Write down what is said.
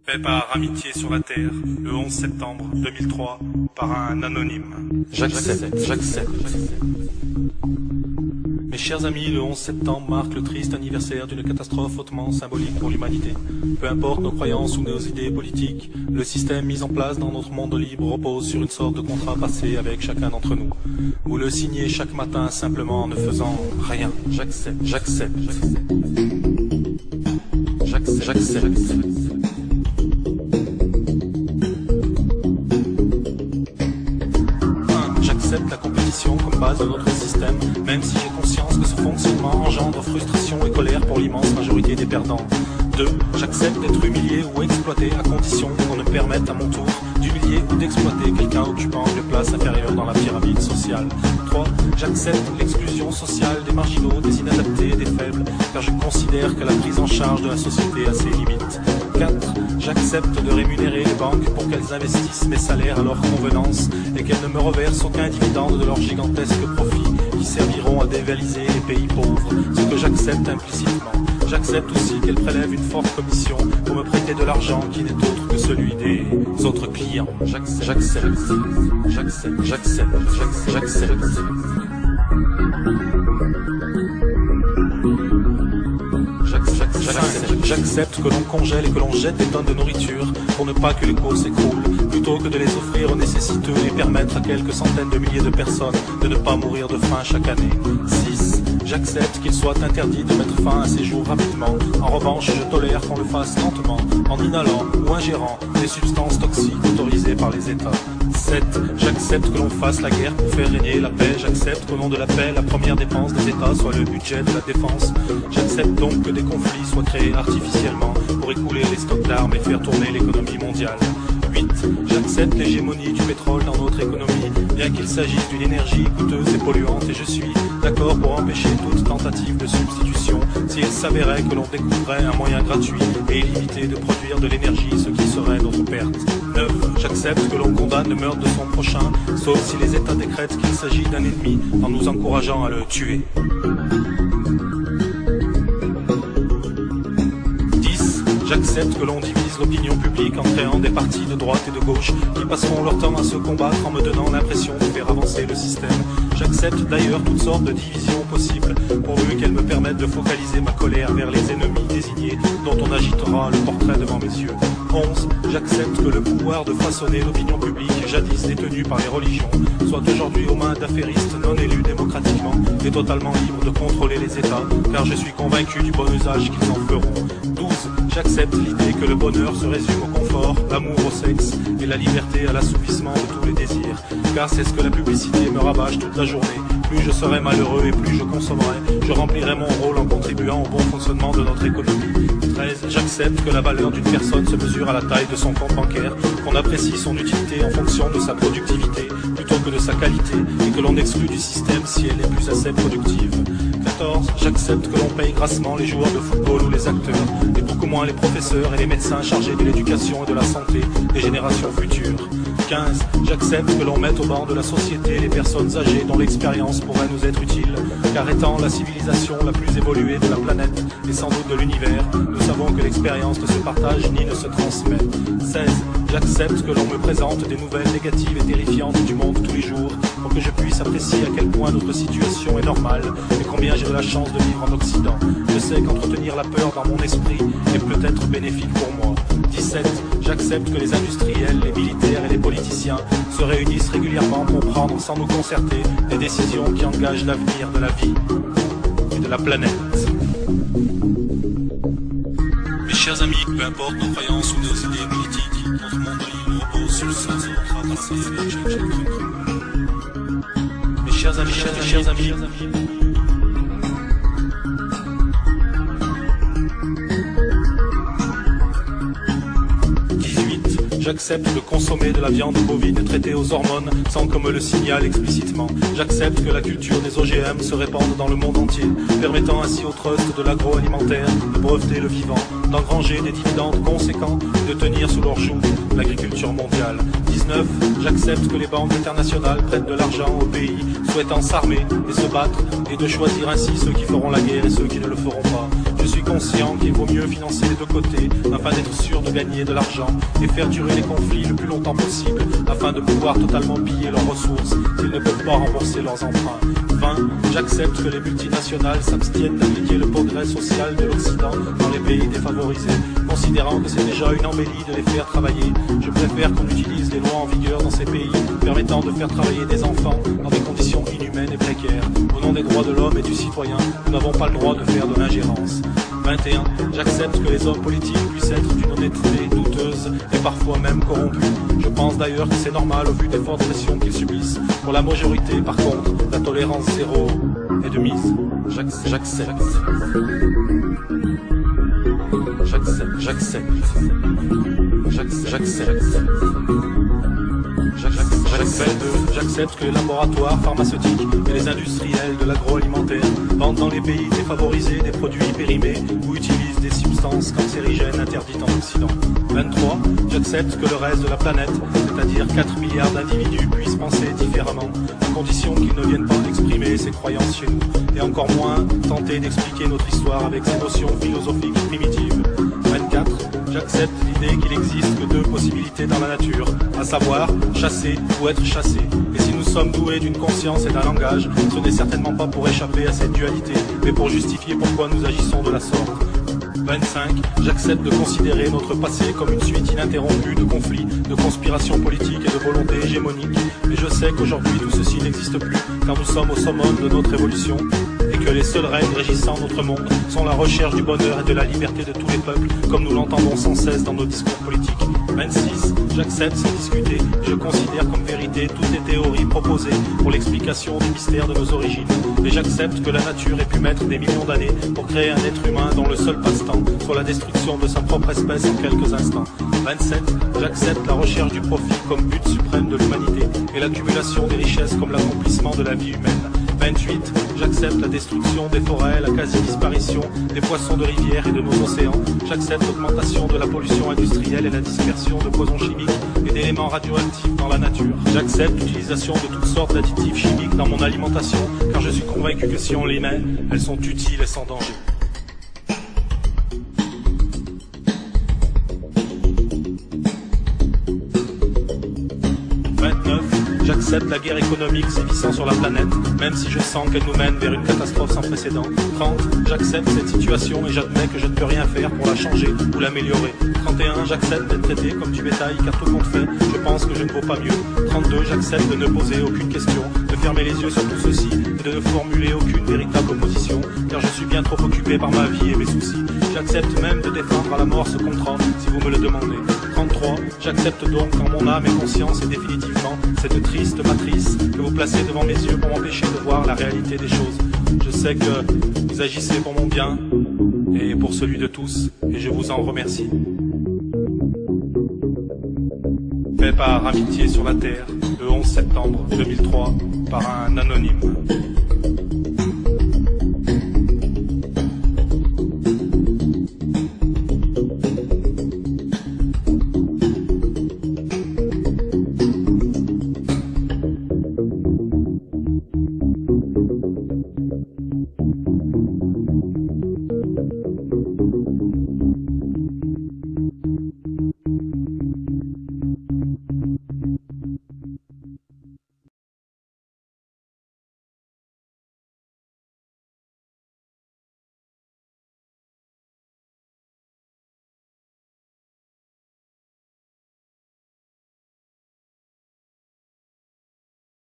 Fait par amitié sur la terre, le 11 septembre 2003, par un anonyme. J'accepte. Mes chers amis, le 11 septembre marque le triste anniversaire d'une catastrophe hautement symbolique pour l'humanité. Peu importe nos croyances ou nos idées politiques, le système mis en place dans notre monde libre repose sur une sorte de contrat passé avec chacun d'entre nous. Vous le signez chaque matin simplement en ne faisant rien. J'accepte. J'accepte la compétition comme base de notre système, même si j'ai conscience que ce fonctionnement engendre frustration et colère pour l'immense majorité des perdants. 2. J'accepte d'être humilié ou exploité à condition qu'on me permette à mon tour d'humilier ou d'exploiter quelqu'un occupant une place inférieure dans la pyramide sociale. 3. J'accepte l'exclusion sociale des marginaux, des inadaptés et des faibles, car je considère que la prise en charge de la société a ses limites. 4. J'accepte de rémunérer les banques pour qu'elles investissent mes salaires à leur convenance et qu'elles ne me reversent aucun dividende de leurs gigantesques profits qui serviront à dévaliser les pays pauvres, ce que j'accepte implicitement. J'accepte aussi qu'elles prélèvent une forte commission pour me prêter de l'argent qui n'est autre que celui des autres clients. J'accepte. J'accepte que l'on congèle et que l'on jette des tonnes de nourriture pour ne pas que les cours s'écroulent, plutôt que de les offrir aux nécessiteux et permettre à quelques centaines de milliers de personnes de ne pas mourir de faim chaque année. 6. J'accepte qu'il soit interdit de mettre fin à ces jours rapidement. En revanche, je tolère qu'on le fasse lentement, en inhalant ou ingérant des substances toxiques autorisées par les États. 7. J'accepte que l'on fasse la guerre pour faire régner la paix. J'accepte qu'au nom de la paix, la première dépense des États soit le budget de la défense. J'accepte donc que des conflits soient créés artificiellement pour écouler les stocks d'armes et faire tourner l'économie mondiale. 8. J'accepte l'hégémonie du pétrole dans notre économie, bien qu'il s'agisse d'une énergie coûteuse et polluante, et je suis d'accord pour empêcher toute tentative de substitution s'il s'avérait que l'on découvrait un moyen gratuit et illimité de produire de l'énergie, ce qui serait notre perte. 9. J'accepte que l'on condamne le meurtre de son prochain, sauf si les États décrètent qu'il s'agit d'un ennemi, en nous encourageant à le tuer. 10. J'accepte que l'on divise l'opinion publique en créant des partis de droite et de gauche qui passeront leur temps à se combattre en me donnant l'impression de faire avancer le système. J'accepte d'ailleurs toutes sortes de divisions possibles, pourvu qu'elles me permettent de focaliser ma colère vers les ennemis désignés dont on agitera le portrait devant mes yeux. 11. J'accepte que le pouvoir de façonner l'opinion publique, jadis détenue par les religions, soit aujourd'hui aux mains d'affairistes non élus démocratiquement et totalement libres de contrôler les États, car je suis convaincu du bon usage qu'ils en feront. 12. J'accepte l'idée que le bonheur se résume au confort, l'amour au sexe et la liberté à l'assouvissement de tous les désirs, car c'est ce que la publicité me rabâche toute la journée. Plus je serai malheureux et plus je consommerai, je remplirai mon rôle en contribuant au bon fonctionnement de notre économie. 13. J'accepte que la valeur d'une personne se mesure à la taille de son compte bancaire, qu'on apprécie son utilité en fonction de sa productivité plutôt que de sa qualité, et que l'on exclut du système si elle n'est plus assez productive. 14. J'accepte que l'on paye grassement les joueurs de football ou les acteurs, et beaucoup moins les professeurs et les médecins chargés de l'éducation et de la santé des générations futures. 15. J'accepte que l'on mette au banc de la société les personnes âgées dont l'expérience pourrait nous être utile, car étant la civilisation la plus évoluée de la planète et sans doute de l'univers, nous savons que l'expérience ne se partage ni ne se transmet. 16. J'accepte que l'on me présente des nouvelles négatives et terrifiantes du monde tous les jours, pour que je puisse apprécier à quel point notre situation est normale et combien j'ai de la chance de vivre en Occident. Je sais qu'entretenir la peur dans mon esprit est peut-être bénéfique pour moi. 17. J'accepte que les industriels, les militaires et les politiciens se réunissent régulièrement pour prendre sans nous concerter des décisions qui engagent l'avenir de la vie et de la planète. Mes chers amis, peu importe nos croyances ou nos idées politiques, notre monde libre repose sur le sens de notre passé. Mes chers amis, J'accepte de consommer de la viande bovine traitée aux hormones sans qu'on me le signale explicitement. J'accepte que la culture des OGM se répande dans le monde entier, permettant ainsi au trust de l'agroalimentaire de breveter le vivant, d'engranger des dividendes conséquents et de tenir sous leur joug l'agriculture mondiale. 19. J'accepte que les banques internationales prêtent de l'argent aux pays souhaitant s'armer et se battre et de choisir ainsi ceux qui feront la guerre et ceux qui ne le feront pas. Je suis conscient qu'il vaut mieux financer les deux côtés afin d'être sûr de gagner de l'argent et faire durer les conflits le plus longtemps possible afin de pouvoir totalement piller leurs ressources s'ils ne peuvent pas rembourser leurs emprunts. 20. J'accepte que les multinationales s'abstiennent d'appliquer le progrès social de l'Occident dans les pays défavorisés, considérant que c'est déjà une embellie de les faire travailler. Je préfère qu'on utilise les lois en vigueur dans ces pays permettant de faire travailler des enfants dans des conditions inhumaines et précaires. Au nom des droits de l'homme et du citoyen, nous n'avons pas le droit de faire de l'ingérence. 21. J'accepte que les hommes politiques puissent être d'une honnêteté douteuse et parfois même corrompus. Je pense d'ailleurs que c'est normal au vu des fortes pressions qu'ils subissent. Pour la majorité, par contre, la tolérance zéro est de mise. J'accepte. J'accepte que les laboratoires pharmaceutiques et les industriels de l'agroalimentaire vendent dans les pays défavorisés des produits périmés ou utilisent des substances cancérigènes interdites en Occident. 23. J'accepte que le reste de la planète, c'est-à-dire 4 milliards d'individus, puissent penser différemment, à condition qu'ils ne viennent pas exprimer ses croyances chez nous, et encore moins tenter d'expliquer notre histoire avec ses notions philosophiques primitives. 24. J'accepte l'idée qu'il existe que deux possibilités dans la nature, à savoir chasser ou être chassé. Et si nous sommes doués d'une conscience et d'un langage, ce n'est certainement pas pour échapper à cette dualité, mais pour justifier pourquoi nous agissons de la sorte. 25. J'accepte de considérer notre passé comme une suite ininterrompue de conflits, de conspirations politiques et de volontés hégémoniques. Mais je sais qu'aujourd'hui tout ceci n'existe plus, car nous sommes au summum de notre évolution, et que les seules règles régissant notre monde sont la recherche du bonheur et de la liberté de tous les peuples, comme nous l'entendons sans cesse dans nos discours politiques. 26. J'accepte sans discuter, et je considère comme vérité toutes les théories proposées pour l'explication du mystère de nos origines. Et j'accepte que la nature ait pu mettre des millions d'années pour créer un être humain dont le seul passe-temps soit la destruction de sa propre espèce en quelques instants. 27. J'accepte la recherche du profit comme but suprême de l'humanité et l'accumulation des richesses comme l'accomplissement de la vie humaine. 28. J'accepte la destruction des forêts, la quasi-disparition des poissons de rivière et de nos océans. J'accepte l'augmentation de la pollution industrielle et la dispersion de poisons chimiques et d'éléments radioactifs dans la nature. J'accepte l'utilisation de toutes sortes d'additifs chimiques dans mon alimentation, car je suis convaincu que si on les met, elles sont utiles et sans danger. J'accepte la guerre économique sévissant sur la planète, même si je sens qu'elle nous mène vers une catastrophe sans précédent. 30. J'accepte cette situation et j'admets que je ne peux rien faire pour la changer ou l'améliorer. 31. J'accepte d'être traité comme du bétail car tout compte fait, je pense que je ne vaux pas mieux. 32. J'accepte de ne poser aucune question, de fermer les yeux sur tout ceci et de ne formuler aucune véritable opposition, car je suis bien trop occupé par ma vie et mes soucis. J'accepte même de défendre à la mort ce contrat, si vous me le demandez. 33. J'accepte donc en mon âme et conscience et définitivement cette triste matrice que vous placez devant mes yeux pour m'empêcher de voir la réalité des choses. Je sais que vous agissez pour mon bien et pour celui de tous, et je vous en remercie. Fait par Amitié sur la Terre, le 11 septembre 2003, par un anonyme.